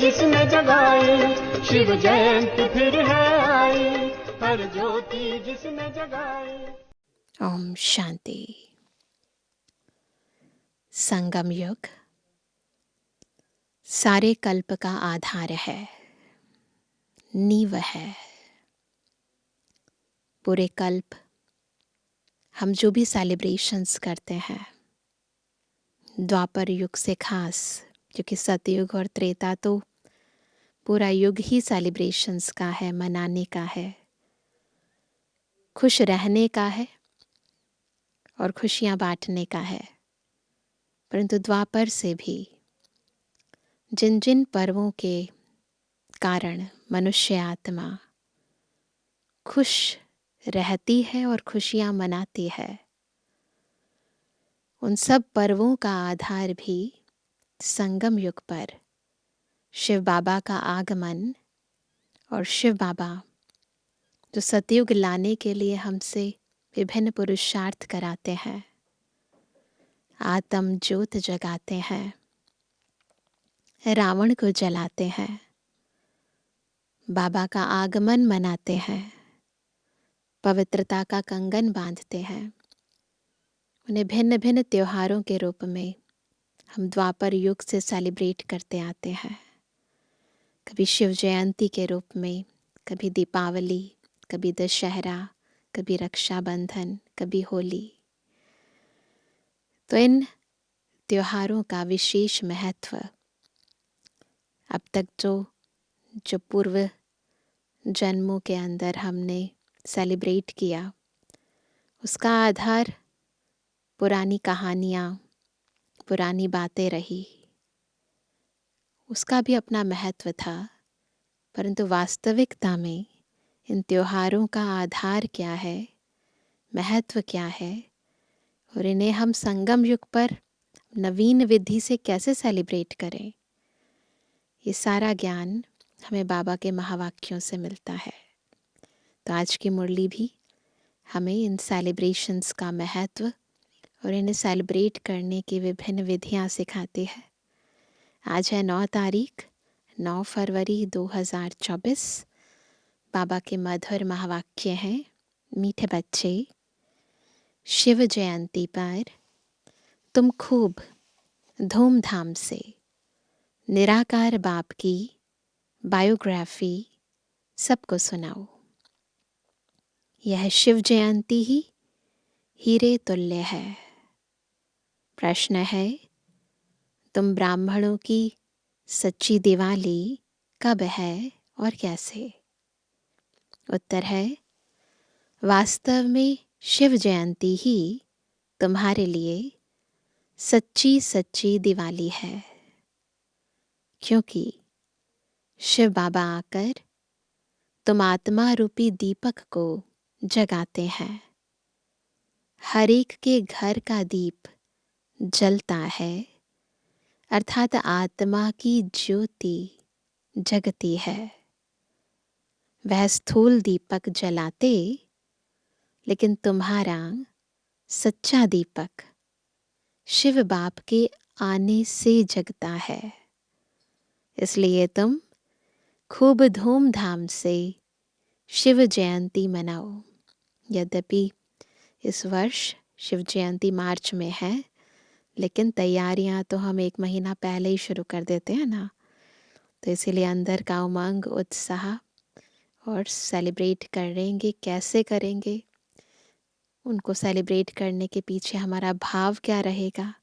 जिसने जगाई, शिव जयंती फिर है आई, हर ज्योति जिसने जगाई। ओम शांति। संगम युग सारे कल्प का आधार है, नींव है। पूरे कल्प हम जो भी सेलिब्रेशंस करते हैं, द्वापर युग से खास, क्योंकि सतयुग और त्रेता तो पूरा युग ही सेलिब्रेशंस का है, मनाने का है, खुश रहने का है और खुशियां बांटने का है। परंतु द्वापर से भी जिन जिन पर्वों के कारण मनुष्य आत्मा खुश रहती है और खुशियां मनाती है, उन सब पर्वों का आधार भी संगम युग पर शिव बाबा का आगमन और शिव बाबा जो सतयुग लाने के लिए हमसे विभिन्न पुरुषार्थ कराते हैं, आत्म ज्योत जगाते हैं, रावण को जलाते हैं, बाबा का आगमन मनाते हैं, पवित्रता का कंगन बांधते हैं। उन्हें भिन्न भिन्न त्योहारों के रूप में हम द्वापर युग से सेलिब्रेट करते आते हैं। कभी शिव जयंती के रूप में, कभी दीपावली, कभी दशहरा, कभी रक्षाबंधन, कभी होली। तो इन त्योहारों का विशेष महत्व अब तक जो पूर्व जन्मों के अंदर हमने सेलिब्रेट किया, उसका आधार पुरानी कहानियाँ, पुरानी बातें रही। उसका भी अपना महत्व था, परंतु वास्तविकता में इन त्योहारों का आधार क्या है, महत्व क्या है और इन्हें हम संगम युग पर नवीन विधि से कैसे सेलिब्रेट करें, ये सारा ज्ञान हमें बाबा के महावाक्यों से मिलता है। तो आज की मुरली भी हमें इन सेलिब्रेशंस का महत्व और इन्हें सेलिब्रेट करने की विभिन्न विधियां सिखाती है। आज है 9 तारीख, 9 फरवरी 2024। बाबा के मधुर महावाक्य हैं, मीठे बच्चे, शिव जयंती पर तुम खूब धूमधाम से निराकार बाप की बायोग्राफी सबको सुनाओ। यह शिव जयंती ही हीरे तुल्य है। प्रश्न है, तुम ब्राह्मणों की सच्ची दिवाली कब है और कैसे? उत्तर है, वास्तव में शिव जयंती ही तुम्हारे लिए सच्ची सच्ची दिवाली है, क्योंकि शिव बाबा आकर तुम आत्मा रूपी दीपक को जगाते हैं। हर एक के घर का दीप जलता है, अर्थात आत्मा की ज्योति जगती है। वह स्थूल दीपक जलाते, लेकिन तुम्हारा सच्चा दीपक शिव बाप के आने से जगता है। इसलिए तुम खूब धूमधाम से शिव जयंती मनाओ। यद्यपि इस वर्ष शिव जयंती मार्च में है, लेकिन तैयारियां तो हम 1 महीना पहले ही शुरू कर देते हैं ना। तो इसीलिए अंदर का उमंग, उत्साह और सेलिब्रेट करेंगे, कैसे करेंगे, उनको सेलिब्रेट करने के पीछे हमारा भाव क्या रहेगा,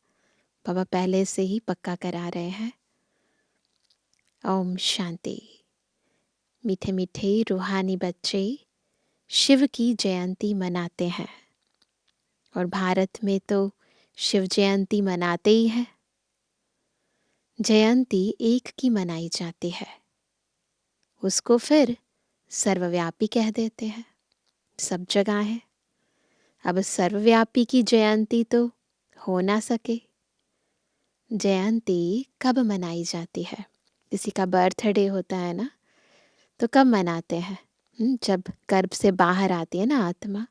बाबा पहले से ही पक्का करा रहे हैं। ओम शांति। मीठे मीठे रूहानी बच्चे शिव की जयंती मनाते हैं और भारत में तो शिव जयंती मनाते ही है। जयंती एक की मनाई जाती है, उसको फिर सर्वव्यापी कह देते हैं, सब जगह है। अब सर्वव्यापी की जयंती तो हो ना सके। जयंती कब मनाई जाती है? किसी का बर्थडे होता है ना, तो कब मनाते हैं? जब गर्भ से बाहर आती है ना आत्मा।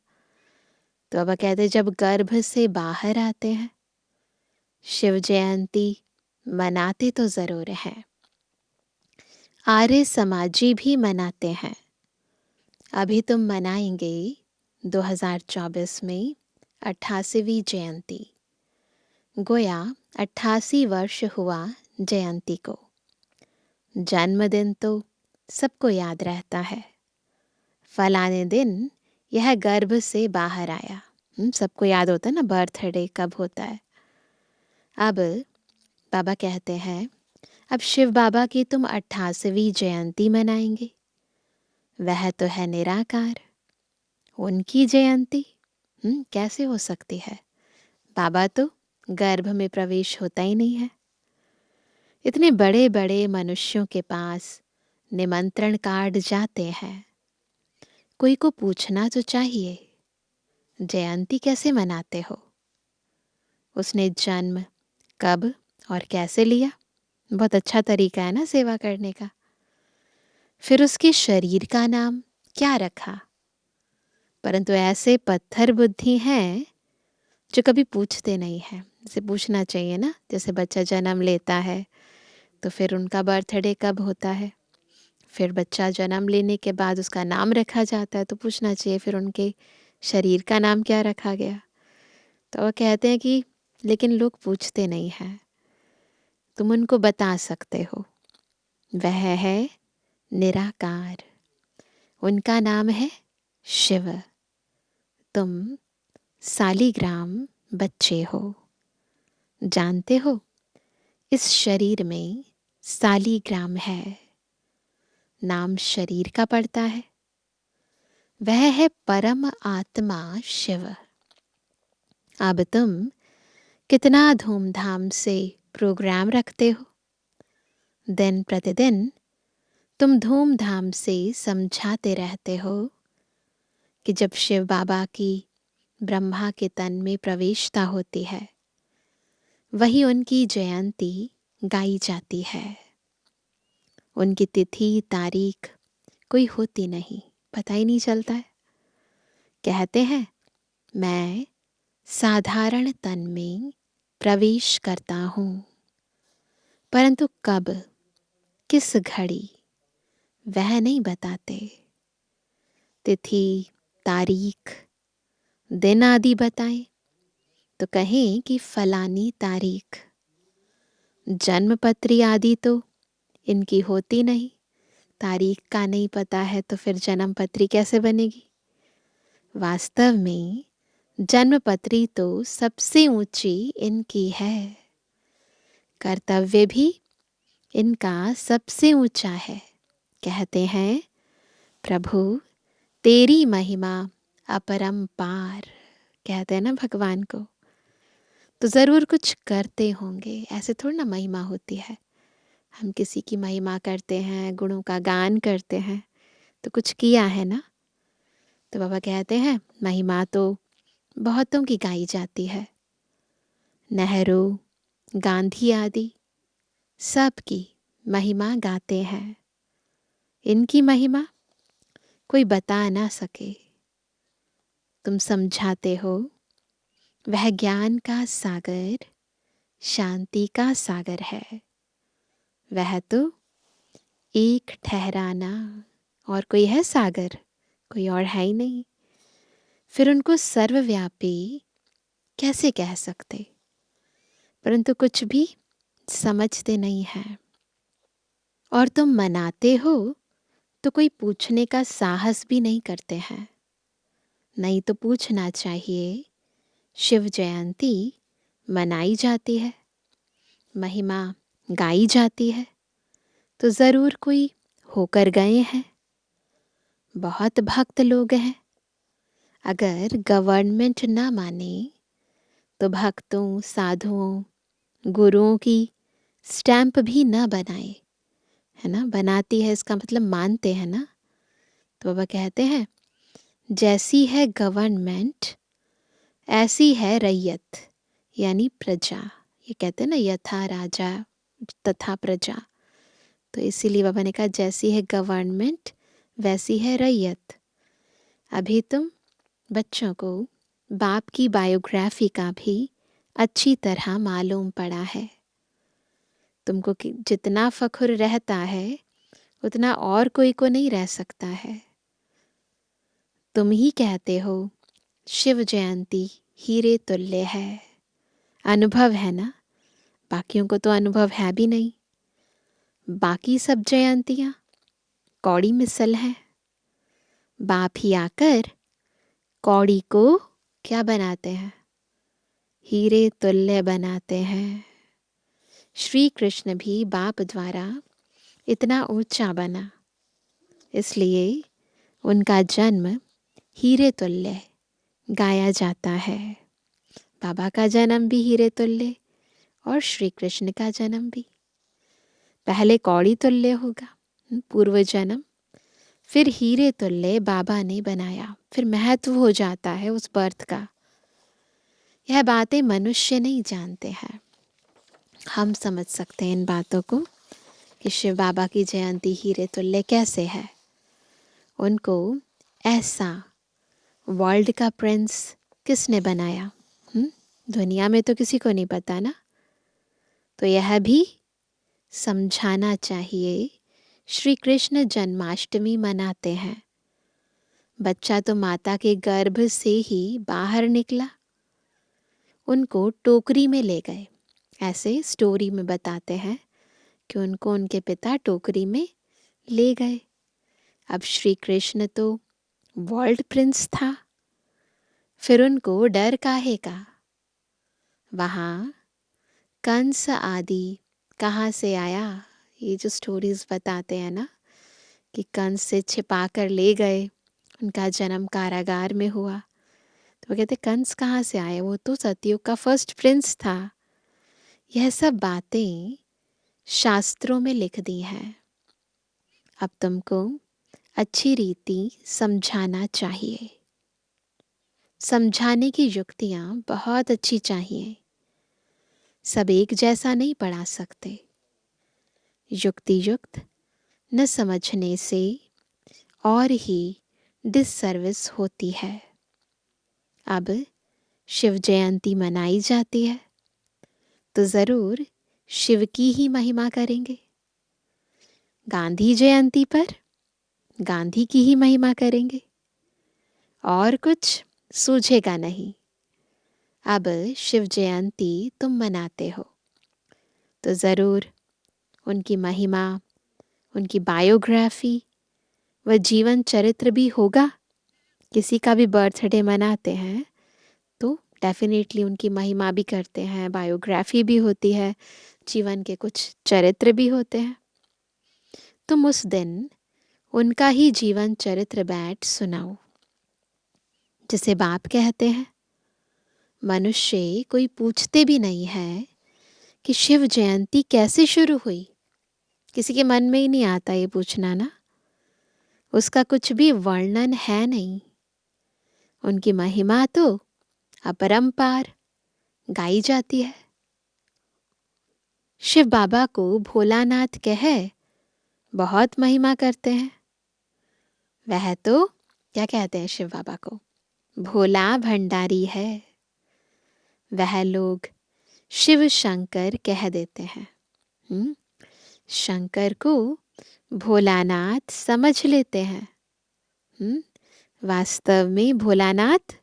तो अब कहते हैं जब गर्भ से बाहर आते हैं, शिव जयंती मनाते तो जरूर हैं। आर्य समाजी भी मनाते हैं। अभी तुम मनाएंगे 2024 में 88वीं जयंती। गोया 88 वर्ष हुआ जयंती को। जन्मदिन तो सबको याद रहता है। फलाने दिन यह गर्भ से बाहर आया। सबको याद होता है ना बर्थडे कब होता है। अब बाबा कहते हैं अब शिव बाबा की तुम 88वीं जयंती मनाएंगे। वह तो है निराकार, उनकी जयंती कैसे हो सकती है? बाबा तो गर्भ में प्रवेश होता ही नहीं है। इतने बड़े बड़े मनुष्यों के पास निमंत्रण कार्ड जाते हैं। कोई को पूछना तो चाहिए, जयंती कैसे मनाते हो? उसने जन्म कब और कैसे लिया? बहुत अच्छा तरीका है ना सेवा करने का। फिर उसके शरीर का नाम क्या रखा? परंतु ऐसे पत्थर बुद्धि हैं जो कभी पूछते नहीं हैं। जैसे पूछना चाहिए ना, जैसे बच्चा जन्म लेता है तो फिर उनका बर्थडे कब होता है, फिर बच्चा जन्म लेने के बाद उसका नाम रखा जाता है तो पूछना चाहिए फिर उनके शरीर का नाम क्या रखा गया। तो वो कहते हैं कि लेकिन लोग पूछते नहीं हैं। तुम उनको बता सकते हो, वह है निराकार, उनका नाम है शिव। तुम सालीग्राम बच्चे हो। जानते हो इस शरीर में सालीग्राम है, नाम शरीर का पड़ता है। वह है परम आत्मा शिव। अब तुम कितना धूमधाम से प्रोग्राम रखते हो। दिन प्रतिदिन तुम धूमधाम से समझाते रहते हो कि जब शिव बाबा की ब्रह्मा के तन में प्रवेशता होती है, वही उनकी जयंती गाई जाती है। उनकी तिथि तारीख कोई होती नहीं, पता ही नहीं चलता है। कहते हैं मैं साधारण तन में प्रवेश करता हूँ, परंतु कब किस घड़ी वह नहीं बताते। तिथि तारीख दिन आदि बताएं तो कहें कि फलानी तारीख। जन्मपत्री आदि तो इनकी होती नहीं, तारीख का नहीं पता है तो फिर जन्मपत्री कैसे बनेगी। वास्तव में जन्मपत्री तो सबसे ऊंची इनकी है, कर्तव्य भी इनका सबसे ऊंचा है। कहते हैं प्रभु तेरी महिमा अपरंपार, कहते हैं ना भगवान को, तो ज़रूर कुछ करते होंगे। ऐसे थोड़ी ना महिमा होती है। हम किसी की महिमा करते हैं, गुणों का गान करते हैं तो कुछ किया है ना। तो बाबा कहते हैं महिमा तो बहुतों की गाई जाती है। नेहरू, गांधी आदि सबकी महिमा गाते हैं। इनकी महिमा कोई बता ना सके। तुम समझाते हो वह ज्ञान का सागर, शांति का सागर है। वह तो एक ठहराना, और कोई है सागर? कोई और है ही नहीं। फिर उनको सर्वव्यापी कैसे कह सकते? परंतु कुछ भी समझते नहीं हैं। और तुम मनाते हो तो कोई पूछने का साहस भी नहीं करते हैं। नहीं तो पूछना चाहिए। शिव जयंती मनाई जाती है, महिमा गाई जाती है, तो ज़रूर कोई होकर गए हैं। बहुत भक्त लोग हैं। अगर गवर्नमेंट ना माने तो भक्तों, साधुओं, गुरुओं की स्टैंप भी ना बनाए, है ना। बनाती है इसका मतलब मानते हैं ना। तो बाबा कहते हैं जैसी है गवर्नमेंट ऐसी है रैयत, यानी प्रजा। ये कहते हैं ना यथा राजा तथा प्रजा। तो इसीलिए बाबा ने कहा जैसी है गवर्नमेंट वैसी है रैयत। अभी तुम बच्चों को बाप की बायोग्राफी का भी अच्छी तरह मालूम पड़ा है। तुमको जितना फख्र रहता है उतना और कोई को नहीं रह सकता है। तुम ही कहते हो शिव जयंती हीरे तुल्य है। अनुभव है ना, बाकियों को तो अनुभव है भी नहीं। बाकी सब जयंतियाँ कौड़ी मिसल है। बाप ही आकर कौड़ी को क्या बनाते हैं? हीरे तुल्य बनाते हैं। श्री कृष्ण भी बाप द्वारा इतना ऊंचा बना, इसलिए उनका जन्म हीरे तुल्य गाया जाता है। बाबा का जन्म भी हीरे तुल्य और श्री कृष्ण का जन्म भी। पहले कौड़ी तुल्य होगा पूर्व जन्म, फिर हीरे तुल्य बाबा ने बनाया, फिर महत्व हो जाता है उस बर्थ का। यह बातें मनुष्य नहीं जानते हैं, हम समझ सकते हैं इन बातों को कि शिव बाबा की जयंती हीरे तुल्य कैसे है। उनको ऐसा वर्ल्ड का प्रिंस किसने बनाया? दुनिया में तो किसी को नहीं पता ना। तो यह भी समझाना चाहिए। श्री कृष्ण जन्माष्टमी मनाते हैं। बच्चा तो माता के गर्भ से ही बाहर निकला, उनको टोकरी में ले गए। ऐसे स्टोरी में बताते हैं कि उनको उनके पिता टोकरी में ले गए। अब श्री कृष्ण तो वर्ल्ड प्रिंस था, फिर उनको डर काहे का? वहाँ कंस आदि कहाँ से आया? ये जो स्टोरीज बताते हैं ना कि कंस से छिपा कर ले गए, उनका जन्म कारागार में हुआ। तो वो कहते कंस कहाँ से आए? वो तो सतयुग का फर्स्ट प्रिंस था। यह सब बातें शास्त्रों में लिख दी हैं। अब तुमको अच्छी रीति समझाना चाहिए। समझाने की युक्तियाँ बहुत अच्छी चाहिए। सब एक जैसा नहीं पढ़ा सकते। युक्ति युक्त न समझने से और ही डिससर्विस होती है। अब शिव जयंती मनाई जाती है तो ज़रूर शिव की ही महिमा करेंगे। गांधी जयंती पर गांधी की ही महिमा करेंगे, और कुछ सूझेगा नहीं। अब शिव जयंती तुम मनाते हो तो ज़रूर उनकी महिमा, उनकी बायोग्राफी व जीवन चरित्र भी होगा। किसी का भी बर्थडे मनाते हैं तो डेफिनेटली उनकी महिमा भी करते हैं, बायोग्राफी भी होती है, जीवन के कुछ चरित्र भी होते हैं। तुम उस दिन उनका ही जीवन चरित्र बैठ सुनाओ, जिसे बाप कहते हैं। मनुष्य कोई पूछते भी नहीं है कि शिव जयंती कैसे शुरू हुई। किसी के मन में ही नहीं आता ये पूछना ना। उसका कुछ भी वर्णन है नहीं। उनकी महिमा तो अपरंपार गाई जाती है। शिव बाबा को भोलानाथ कह बहुत महिमा करते हैं। वह तो क्या कहते हैं शिव बाबा को? भोला भंडारी है। वह लोग शिव शंकर कह देते हैं। शंकर को भोलानाथ समझ लेते हैं। वास्तव में भोलानाथ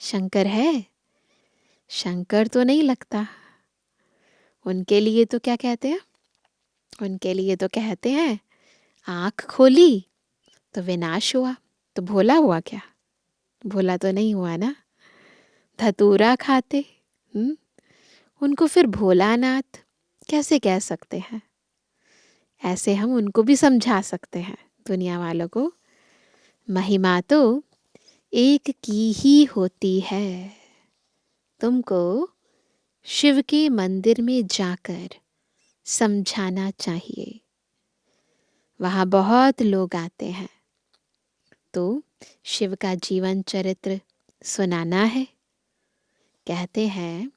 शंकर है? शंकर तो नहीं लगता। उनके लिए तो क्या कहते हैं? उनके लिए तो कहते हैं आँख खोली तो विनाश हुआ। तो भोला हुआ क्या? भोला तो नहीं हुआ ना। धतूरा खाते उनको फिर भोलानाथ कैसे कह सकते हैं? ऐसे हम उनको भी समझा सकते हैं दुनिया वालों को। महिमा तो एक की ही होती है। तुमको शिव के मंदिर में जाकर समझाना चाहिए। वहाँ बहुत लोग आते हैं तो शिव का जीवन चरित्र सुनाना है। कहते हैं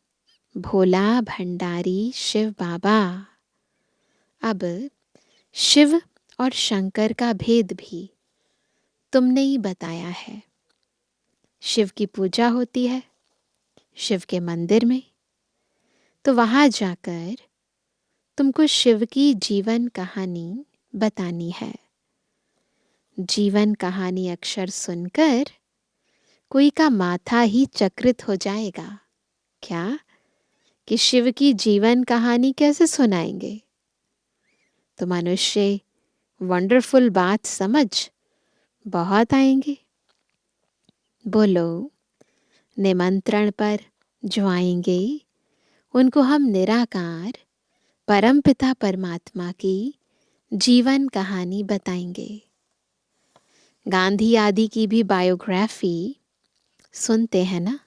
भोला भंडारी शिव बाबा। अब शिव और शंकर का भेद भी तुमने ही बताया है। शिव की पूजा होती है शिव के मंदिर में, तो वहाँ जाकर तुमको शिव की जीवन कहानी बतानी है। जीवन कहानी अक्षर सुनकर कोई का माथा ही चक्रित हो जाएगा। क्या कि शिव की जीवन कहानी कैसे सुनाएंगे? तो मनुष्य वंडरफुल बात समझ बहुत आएंगे। बोलो, निमंत्रण पर जो आएंगे उनको हम निराकार परमपिता परमात्मा की जीवन कहानी बताएंगे। गांधी आदि की भी बायोग्राफी सुनते हैं ना।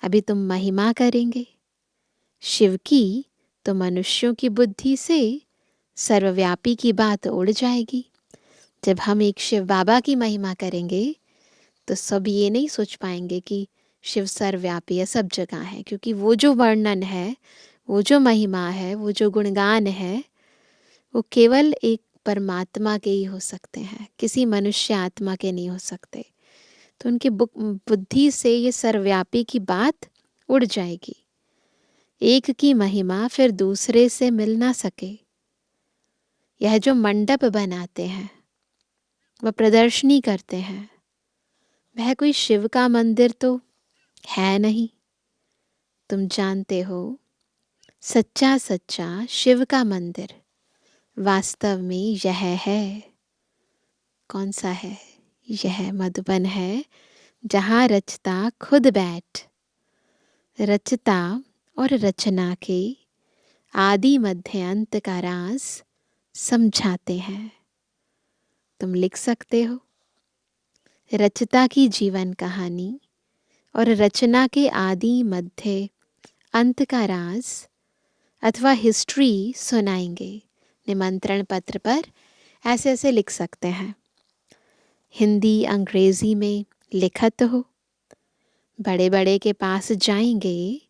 अभी तुम महिमा करेंगे शिव की तो मनुष्यों की बुद्धि से सर्वव्यापी की बात उड़ जाएगी। जब हम एक शिव बाबा की महिमा करेंगे तो सब ये नहीं सोच पाएंगे कि शिव सर्वव्यापी है, सब जगह है, क्योंकि वो जो वर्णन है, वो जो महिमा है, वो जो गुणगान है, वो केवल एक परमात्मा के ही हो सकते हैं, किसी मनुष्य आत्मा के नहीं हो सकते। तो उनकी बुद्धि से ये सर्वव्यापी की बात उड़ जाएगी। एक की महिमा फिर दूसरे से मिल ना सके। यह जो मंडप बनाते हैं, वह प्रदर्शनी करते हैं, वह कोई शिव का मंदिर तो है नहीं। तुम जानते हो, सच्चा सच्चा शिव का मंदिर वास्तव में यह है। कौन सा है? यह मधुबन है, जहाँ रचता खुद बैठ रचता और रचना के आदि मध्य अंत का राज समझाते हैं। तुम लिख सकते हो, रचता की जीवन कहानी और रचना के आदि मध्य अंत का राज अथवा हिस्ट्री सुनाएंगे। निमंत्रण पत्र पर ऐसे ऐसे लिख सकते हैं। हिंदी अंग्रेजी में लिखत हो, बड़े बड़े के पास जाएंगे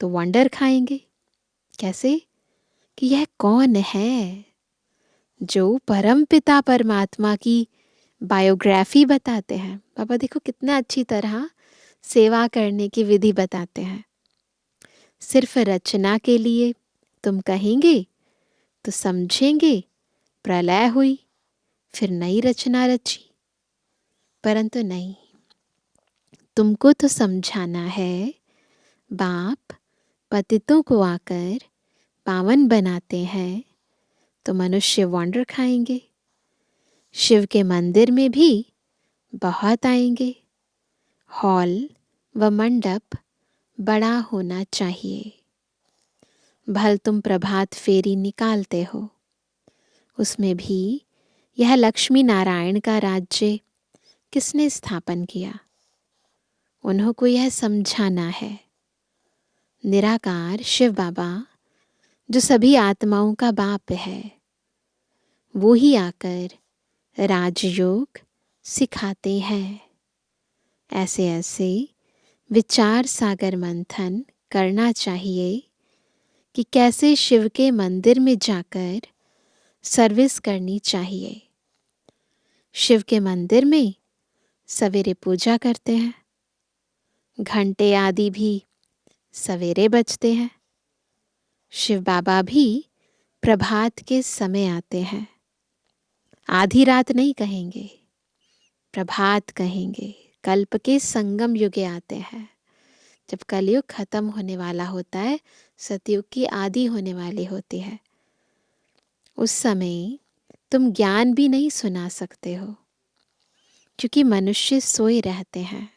तो वंडर खाएंगे। कैसे? कि यह कौन है जो परम पिता परमात्मा की बायोग्राफी बताते हैं। बाबा देखो कितना अच्छी तरह सेवा करने की विधि बताते हैं। सिर्फ रचना के लिए तुम कहेंगे तो समझेंगे प्रलय हुई, फिर नई रचना रची। परंतु नहीं, तुमको तो समझाना है बाप पतितों को आकर पावन बनाते हैं तो मनुष्य वंडर खाएंगे। शिव के मंदिर में भी बहुत आएंगे। हॉल व मंडप बड़ा होना चाहिए। भल तुम प्रभात फेरी निकालते हो, उसमें भी यह लक्ष्मी नारायण का राज्य किसने स्थापन किया? उन्हों को यह समझाना है। निराकार शिव बाबा जो सभी आत्माओं का बाप है, वो ही आकर राजयोग सिखाते हैं। ऐसे ऐसे विचार सागर मंथन करना चाहिए कि कैसे शिव के मंदिर में जाकर सर्विस करनी चाहिए। शिव के मंदिर में सवेरे पूजा करते हैं, घंटे आदि भी सवेरे बजते हैं। शिव बाबा भी प्रभात के समय आते हैं। आधी रात नहीं कहेंगे, प्रभात कहेंगे। कल्प के संगम युगे आते हैं, जब कलयुग खत्म होने वाला होता है, सतयुग की आदि होने वाली होती है। उस समय तुम ज्ञान भी नहीं सुना सकते हो, क्योंकि मनुष्य सोए रहते हैं।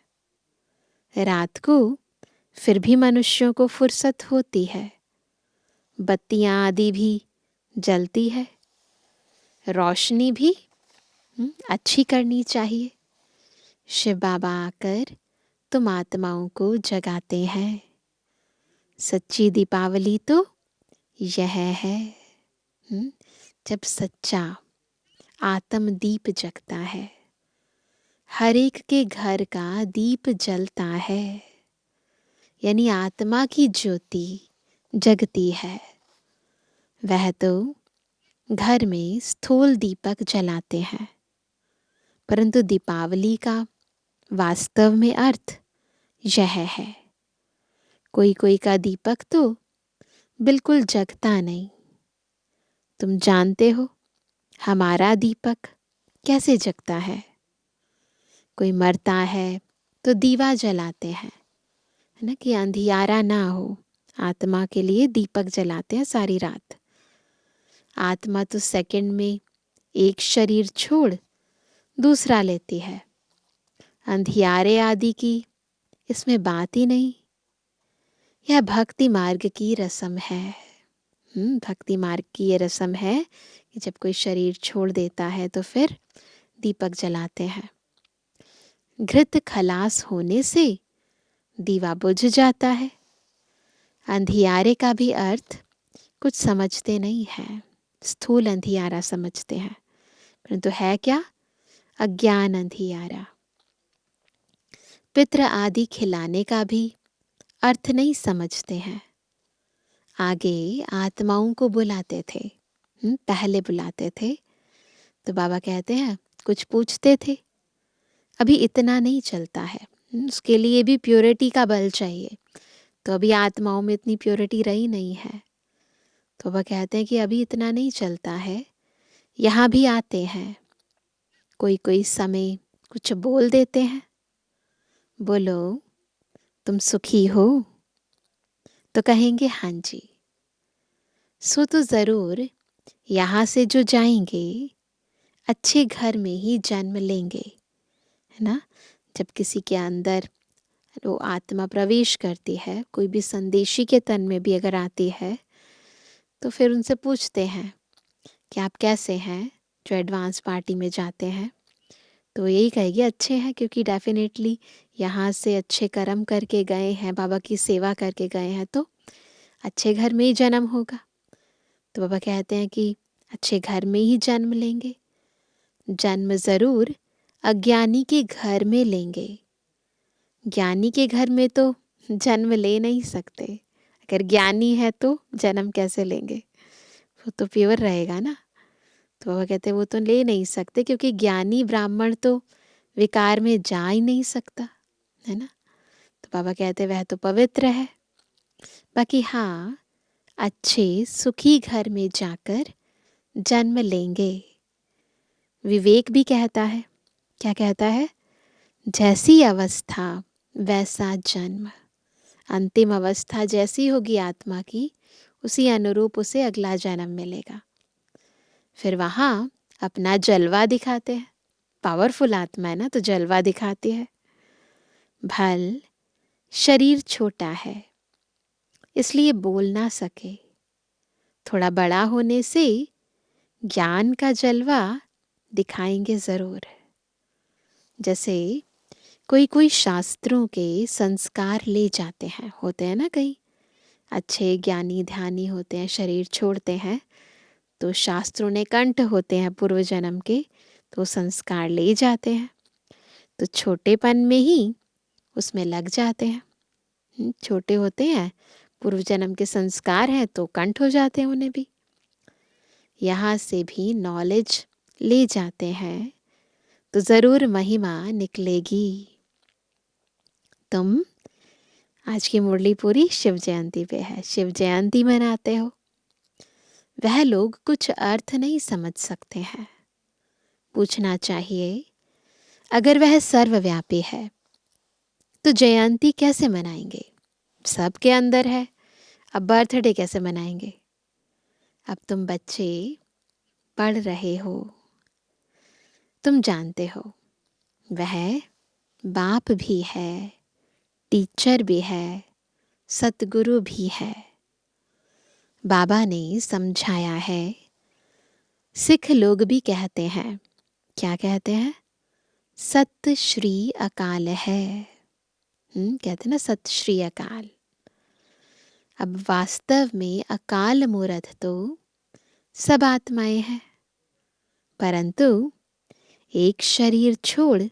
रात को फिर भी मनुष्यों को फुर्सत होती है, बत्तियां आदि भी जलती है, रोशनी भी अच्छी करनी चाहिए। शिव बाबा आकर तुम आत्माओं को जगाते हैं। सच्ची दीपावली तो यह है, जब सच्चा आत्म दीप जगता है, हर एक के घर का दीप जलता है, यानी आत्मा की ज्योति जगती है। वह तो घर में स्थूल दीपक जलाते हैं, परंतु दीपावली का वास्तव में अर्थ यह है। कोई कोई का दीपक तो बिल्कुल जगता नहीं। तुम जानते हो, हमारा दीपक कैसे जगता है? कोई मरता है तो दीवा जलाते हैं, है ना, कि अंधियारा ना हो। आत्मा के लिए दीपक जलाते हैं सारी रात। आत्मा तो सेकंड में एक शरीर छोड़ दूसरा लेती है। अंधियारे आदि की इसमें बात ही नहीं। यह भक्ति मार्ग की रस्म है। भक्ति मार्ग की ये रस्म है कि जब कोई शरीर छोड़ देता है तो फिर दीपक जलाते हैं। घृत खलास होने से दीवा बुझ जाता है। अंधियारे का भी अर्थ कुछ समझते नहीं है। स्थूल अंधियारा समझते हैं, परंतु है क्या? अज्ञान अंधियारा। पितृ आदि खिलाने का भी अर्थ नहीं समझते हैं। आगे आत्माओं को बुलाते थे, पहले बुलाते थे तो बाबा कहते हैं कुछ पूछते थे। अभी इतना नहीं चलता है, उसके लिए भी प्योरिटी का बल चाहिए। तो अभी आत्माओं में इतनी प्योरिटी रही नहीं है, तो वह कहते हैं कि अभी इतना नहीं चलता है। यहाँ भी आते हैं, कोई कोई समय कुछ बोल देते हैं। बोलो तुम सुखी हो? तो कहेंगे हाँ जी। सो तो ज़रूर यहाँ से जो जाएंगे अच्छे घर में ही जन्म लेंगे, है ना। जब किसी के अंदर वो आत्मा प्रवेश करती है, कोई भी संदेशी के तन में भी अगर आती है, तो फिर उनसे पूछते हैं कि आप कैसे हैं। जो एडवांस पार्टी में जाते हैं तो यही कहेगी अच्छे हैं, क्योंकि डेफिनेटली यहाँ से अच्छे कर्म करके गए हैं, बाबा की सेवा करके गए हैं, तो अच्छे घर में ही जन्म होगा। तो बाबा कहते हैं कि अच्छे घर में ही जन्म लेंगे। जन्म ज़रूर अज्ञानी के घर में लेंगे। ज्ञानी के घर में तो जन्म ले नहीं सकते। अगर ज्ञानी है तो जन्म कैसे लेंगे? वो तो प्योर रहेगा ना। तो बाबा कहते हैं वो तो ले नहीं सकते, क्योंकि ज्ञानी ब्राह्मण तो विकार में जा ही नहीं सकता, है ना। तो बाबा कहते हैं वह तो पवित्र है। बाकी हाँ, अच्छे सुखी घर में जाकर जन्म लेंगे। विवेक भी कहता है, क्या कहता है? जैसी अवस्था वैसा जन्म। अंतिम अवस्था जैसी होगी आत्मा की, उसी अनुरूप उसे अगला जन्म मिलेगा। फिर वहाँ अपना जलवा दिखाते हैं। पावरफुल आत्मा है ना, तो जलवा दिखाती है। भल शरीर छोटा है इसलिए बोल ना सके। थोड़ा बड़ा होने से ज्ञान का जलवा दिखाएंगे ज़रूर। जैसे कोई कोई शास्त्रों के संस्कार ले जाते हैं, होते हैं ना, कई अच्छे ज्ञानी ध्यानी होते हैं, शरीर छोड़ते हैं तो शास्त्रों ने कंठ होते हैं पूर्व जन्म के, तो संस्कार ले जाते हैं। तो छोटेपन में ही उसमें लग जाते हैं। छोटे होते हैं, पूर्व जन्म के संस्कार हैं तो कंठ हो जाते हैं उन्हें भी। यहाँ से भी नॉलेज ले जाते हैं तो ज़रूर महिमा निकलेगी। तुम आज की मुरली पूरी शिव जयंती पे है, शिव जयंती मनाते हो। वह लोग कुछ अर्थ नहीं समझ सकते हैं। पूछना चाहिए, अगर वह सर्वव्यापी है तो जयंती कैसे मनाएंगे? सबके अंदर है, अब बर्थडे कैसे मनाएंगे? अब तुम बच्चे पढ़ रहे हो, तुम जानते हो वह बाप भी है, टीचर भी है, सतगुरु भी है। बाबा ने समझाया है। सिख लोग भी कहते हैं, क्या कहते हैं? सत श्री अकाल है। कहते ना सत श्री अकाल। अब वास्तव में अकाल मूर्त तो सब आत्माएं हैं, परंतु एक शरीर छोड़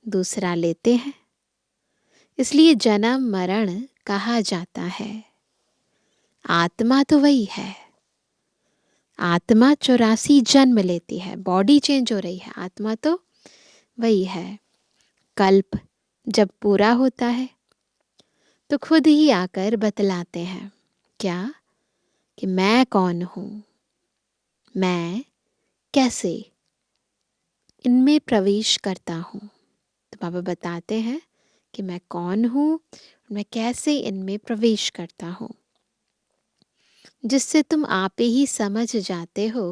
दूसरा लेते हैं, इसलिए जन्म मरण कहा जाता है। आत्मा तो वही है। आत्मा 84 जन्म लेती है, बॉडी चेंज हो रही है, आत्मा तो वही है। कल्प जब पूरा होता है तो खुद ही आकर बतलाते हैं, क्या? कि मैं कौन हूँ, मैं कैसे इनमें प्रवेश करता हूँ। तो बाबा बताते हैं कि मैं कौन हूँ, मैं कैसे इनमें प्रवेश करता हूँ, जिससे तुम आप ही समझ जाते हो,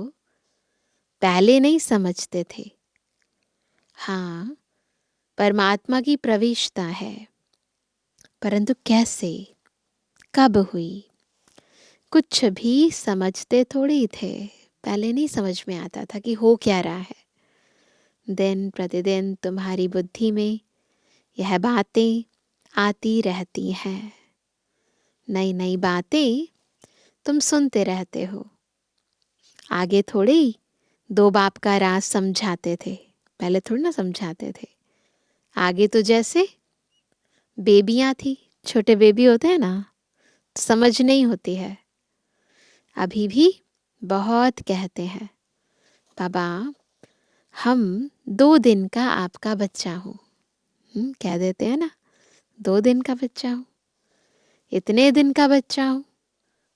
पहले नहीं समझते थे। हाँ, परमात्मा की प्रवेशता है, परंतु कैसे, कब हुई, कुछ भी समझते थोड़ी थे। पहले नहीं समझ में आता था कि हो क्या रहा है। दिन प्रतिदिन तुम्हारी बुद्धि में यह बातें आती रहती हैं, नई नई बातें तुम सुनते रहते हो। आगे थोड़े ही दो बाप का राज समझाते थे, पहले थोड़ी ना समझाते थे। आगे तो जैसे बेबियां थी, छोटे बेबी होते हैं ना, तो समझ नहीं होती है। अभी भी बहुत कहते हैं, बाबा हम 2 दिन का आपका बच्चा हूँ। कह देते हैं ना, 2 दिन का बच्चा हूँ, इतने दिन का बच्चा हूँ।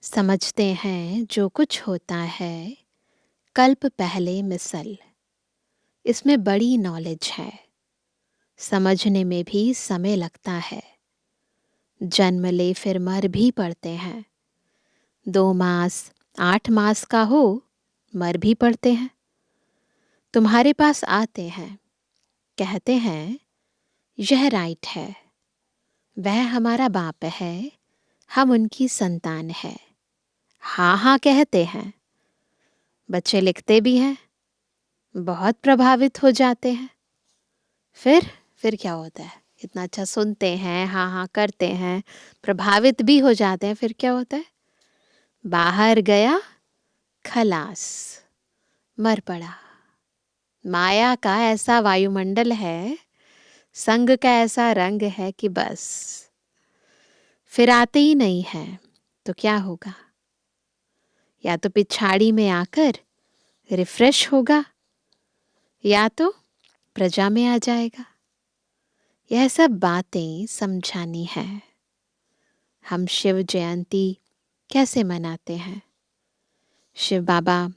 समझते हैं जो कुछ होता है कल्प पहले मिसल। इसमें बड़ी नॉलेज है, समझने में भी समय लगता है। जन्म ले फिर मर भी पड़ते हैं। 2 मास 8 मास का हो, मर भी पड़ते हैं। तुम्हारे पास आते हैं, कहते हैं यह राइट है, वह हमारा बाप है, हम उनकी संतान है। हाँ हाँ कहते हैं। बच्चे लिखते भी हैं, बहुत प्रभावित हो जाते हैं। फिर क्या होता है? इतना अच्छा सुनते हैं, हाँ हाँ करते हैं, प्रभावित भी हो जाते हैं। फिर क्या होता है? बाहर गया खलास, मर पड़ा। माया का ऐसा वायुमंडल है, संग का ऐसा रंग है कि बस फिर आते ही नहीं है। तो क्या होगा? या तो पिछाड़ी में आकर रिफ्रेश होगा, या तो प्रजा में आ जाएगा। यह सब बातें समझानी है। हम शिव जयंती कैसे मनाते हैं, शिव बाबा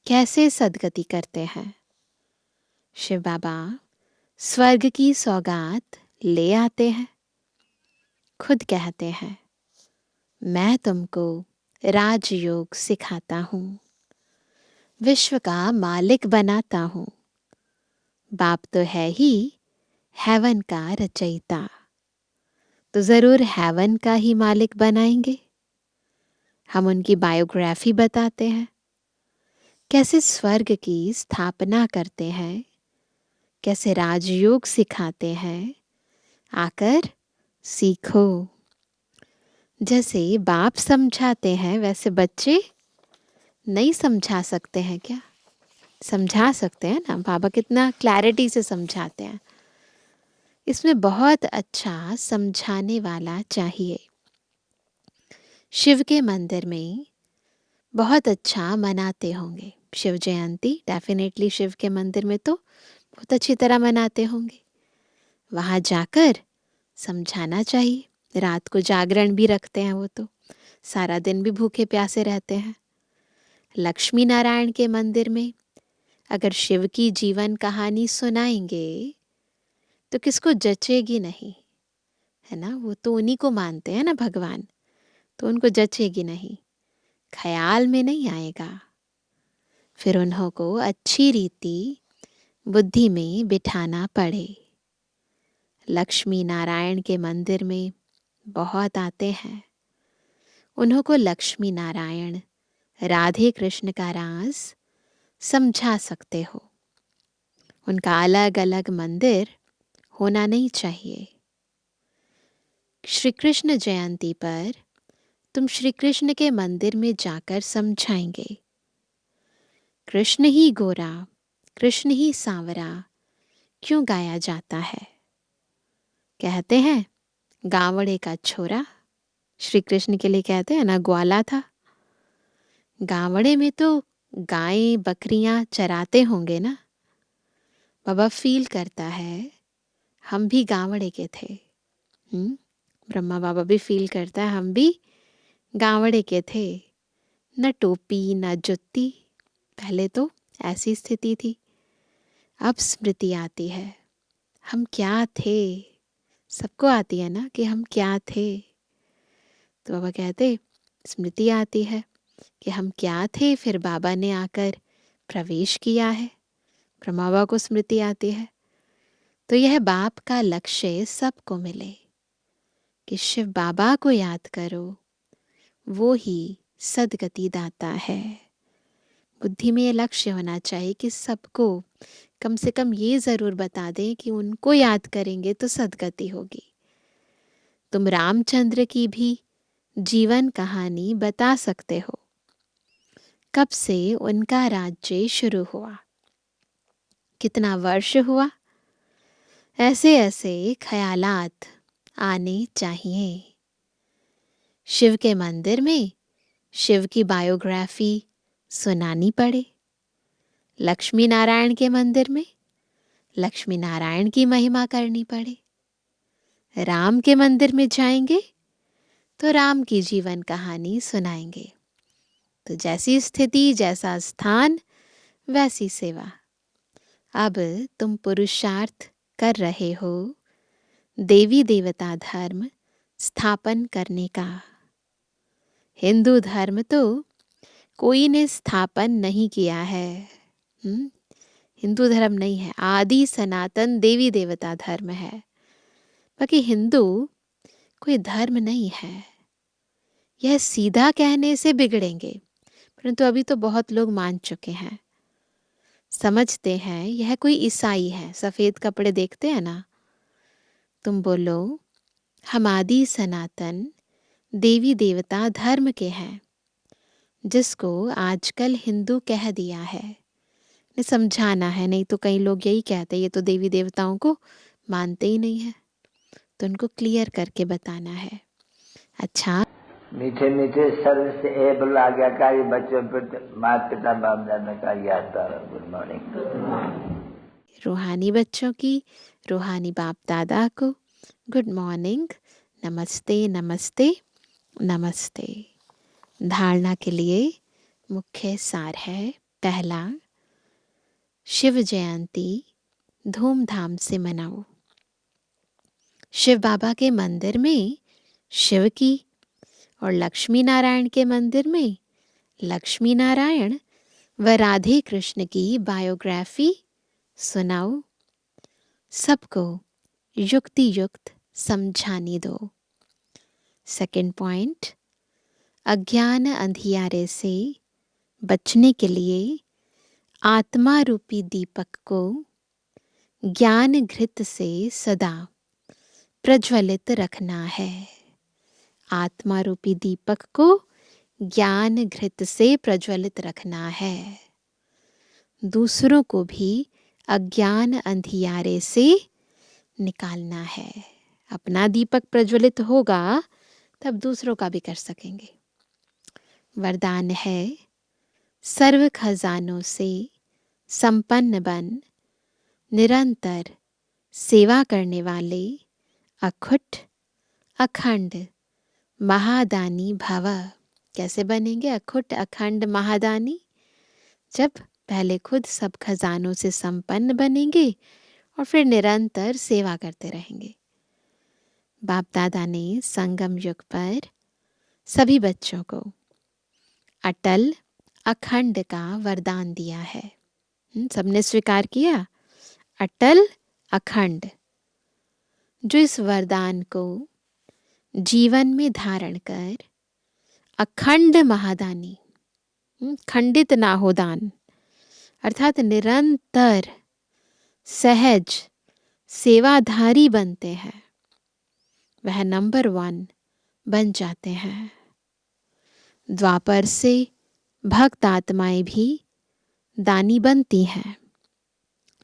कैसे सद्गति करते हैं। शिव बाबा स्वर्ग की सौगात ले आते हैं। खुद कहते हैं, मैं तुमको राजयोग सिखाता हूँ, विश्व का मालिक बनाता हूँ। बाप तो है ही हेवन का रचयिता, तो ज़रूर हेवन का ही मालिक बनाएंगे। हम उनकी बायोग्राफी बताते हैं, कैसे स्वर्ग की स्थापना करते हैं, कैसे राजयोग सिखाते हैं। आकर सीखो। जैसे बाप समझाते हैं, वैसे बच्चे नहीं समझा सकते हैं क्या? समझा सकते हैं ना। बाबा कितना क्लैरिटी से समझाते हैं। इसमें बहुत अच्छा समझाने वाला चाहिए। शिव के मंदिर में बहुत अच्छा मनाते होंगे शिव जयंती। डेफिनेटली शिव के मंदिर में तो बहुत अच्छी तरह मनाते होंगे। वहाँ जाकर समझाना चाहिए। रात को जागरण भी रखते हैं, वो तो सारा दिन भी भूखे प्यासे रहते हैं। लक्ष्मी नारायण के मंदिर में अगर शिव की जीवन कहानी सुनाएंगे तो किसको जचेगी नहीं, है ना। वो तो उन्हीं को मानते हैं ना भगवान, तो उनको जचेगी नहीं, ख्याल में नहीं आएगा। फिर उन्हों को अच्छी रीति बुद्धि में बिठाना पड़े। लक्ष्मी नारायण के मंदिर में बहुत आते हैं। उन्हों को लक्ष्मी नारायण राधे कृष्ण का राज समझा सकते हो। उनका अलग अलग मंदिर होना नहीं चाहिए। श्री कृष्ण जयंती पर तुम श्री कृष्ण के मंदिर में जाकर समझाएंगे, कृष्ण ही गोरा, कृष्ण ही सांवरा क्यों गाया जाता है। कहते हैं गावड़े का छोरा, श्री कृष्ण के लिए कहते हैं ना, ग्वाला था। गावड़े में तो गायें बकरियां चराते होंगे ना। बाबा फील करता है हम भी गावड़े के थे। ब्रह्मा बाबा भी फील करता है हम भी गावड़े के थे। न टोपी न जुत्ती, पहले तो ऐसी स्थिति थी। अब स्मृति आती है, हम क्या थे। सबको आती है ना कि हम क्या थे। तो बाबा कहते स्मृति आती है कि हम क्या थे, फिर बाबा ने आकर प्रवेश किया है। ब्रह्मा बाबा को स्मृति आती है। तो यह बाप का लक्ष्य सबको मिले कि शिव बाबा को याद करो, वो ही सदगति दाता है। बुद्धि में ये लक्ष्य होना चाहिए कि सबको कम से कम ये ज़रूर बता दें कि उनको याद करेंगे तो सदगति होगी। तुम रामचंद्र की भी जीवन कहानी बता सकते हो, कब से उनका राज्य शुरू हुआ, कितना वर्ष हुआ। ऐसे ऐसे ख्यालात आने चाहिए। शिव के मंदिर में शिव की बायोग्राफी सुनानी पड़े। लक्ष्मी नारायण के मंदिर में लक्ष्मी नारायण की महिमा करनी पड़े। राम के मंदिर में जाएंगे तो राम की जीवन कहानी सुनाएंगे। तो जैसी स्थिति, जैसा स्थान, वैसी सेवा। अब तुम पुरुषार्थ कर रहे हो देवी देवता धर्म स्थापन करने का। हिंदू धर्म तो कोई ने स्थापन नहीं किया है। हिंदू धर्म नहीं है, आदि सनातन देवी देवता धर्म है। बाकी हिंदू कोई धर्म नहीं है। यह सीधा कहने से बिगड़ेंगे, परंतु अभी तो बहुत लोग मान चुके हैं, समझते हैं यह कोई ईसाई है। सफेद कपड़े देखते हैं ना, तुम बोलो हम आदि सनातन देवी देवता धर्म के हैं, जिसको आजकल हिंदू कह दिया है। ने समझाना है, नहीं तो कई लोग यही कहते हैं ये तो देवी देवताओं को मानते ही नहीं है। तो उनको क्लियर करके बताना है। अच्छा, मीठे मीठे सर्व से एबल आज्ञाकारी बच्चों पर माता पिता बाप दादा का याद तारा। Good morning. रूहानी बच्चों की रूहानी बाप दादा को गुड मॉर्निंग, नमस्ते नमस्ते नमस्ते। धारणा के लिए मुख्य सार है। पहला, शिव जयंती धूमधाम से मनाओ। शिव बाबा के मंदिर में शिव की और लक्ष्मी नारायण के मंदिर में लक्ष्मी नारायण व राधे कृष्ण की बायोग्राफी सुनाओ। सबको युक्ति युक्त समझाने दो। सेकंड पॉइंट, अज्ञान अंधियारे से बचने के लिए आत्मा रूपी दीपक को ज्ञान घृत से सदा प्रज्वलित रखना है। आत्मा रूपी दीपक को ज्ञान घृत से प्रज्वलित रखना है। दूसरों को भी अज्ञान अंधियारे से निकालना है। अपना दीपक प्रज्वलित होगा तब दूसरों का भी कर सकेंगे। वरदान है, सर्व खजानों से संपन्न बन निरंतर सेवा करने वाले अखुट अखंड महादानी भव। कैसे बनेंगे अखुट अखंड महादानी? जब पहले खुद सब खजानों से संपन्न बनेंगे और फिर निरंतर सेवा करते रहेंगे। बाप दादा ने संगम युग पर सभी बच्चों को अटल अखंड का वरदान दिया है। सबने स्वीकार किया अटल अखंड। जो इस वरदान को जीवन में धारण कर अखंड महादानी, खंडित ना हो दान, अर्थात निरंतर सहज सेवाधारी बनते हैं, वह नंबर 1 बन जाते हैं। द्वापर से भक्त आत्माएं भी दानी बनती हैं,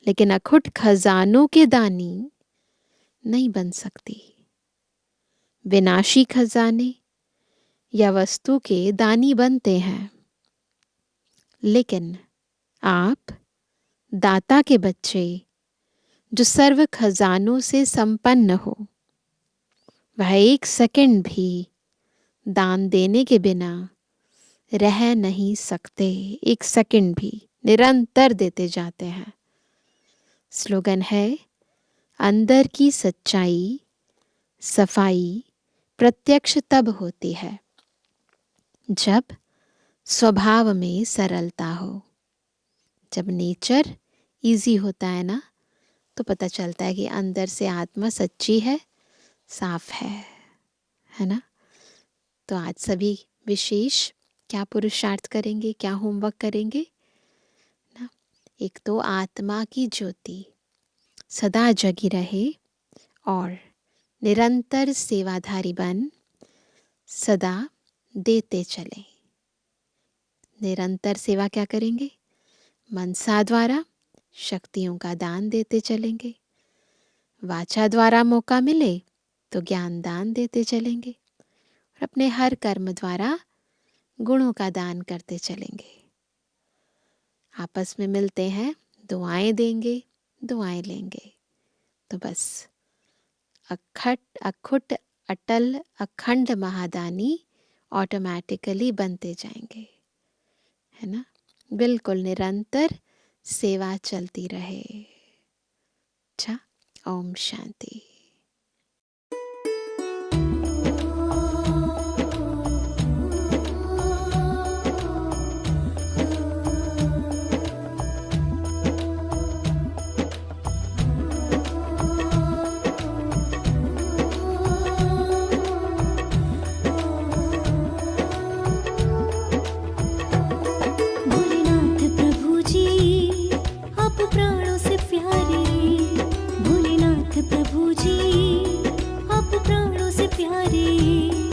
लेकिन अखुट खजानों के दानी नहीं बन सकती। विनाशी खजाने या वस्तु के दानी बनते हैं, लेकिन आप दाता के बच्चे जो सर्व खजानों से संपन्न हो, वह एक सेकंड भी दान देने के बिना रह नहीं सकते। एक सेकंड भी निरंतर देते जाते हैं। स्लोगन है, अंदर की सच्चाई सफाई प्रत्यक्ष तब होती है जब स्वभाव में सरलता हो। जब नेचर इजी होता है ना, तो पता चलता है कि अंदर से आत्मा सच्ची है, साफ है ना। तो आज सभी विशेष क्या पुरुषार्थ करेंगे, क्या होमवर्क करेंगे ना। एक तो आत्मा की ज्योति सदा जगी रहे और निरंतर सेवाधारी बन सदा देते चले। निरंतर सेवा क्या करेंगे? मनसा द्वारा शक्तियों का दान देते चलेंगे, वाचा द्वारा मौका मिले तो ज्ञान दान देते चलेंगे, और अपने हर कर्म द्वारा गुणों का दान करते चलेंगे। आपस में मिलते हैं, दुआएं देंगे, दुआएं लेंगे। तो बस अखुट अटल अखंड महादानी ऑटोमेटिकली बनते जाएंगे, है ना। बिल्कुल निरंतर सेवा चलती रहे। अच्छा, ओम शांति। भोलेनाथ प्रभु जी आप प्राणों से प्यारे।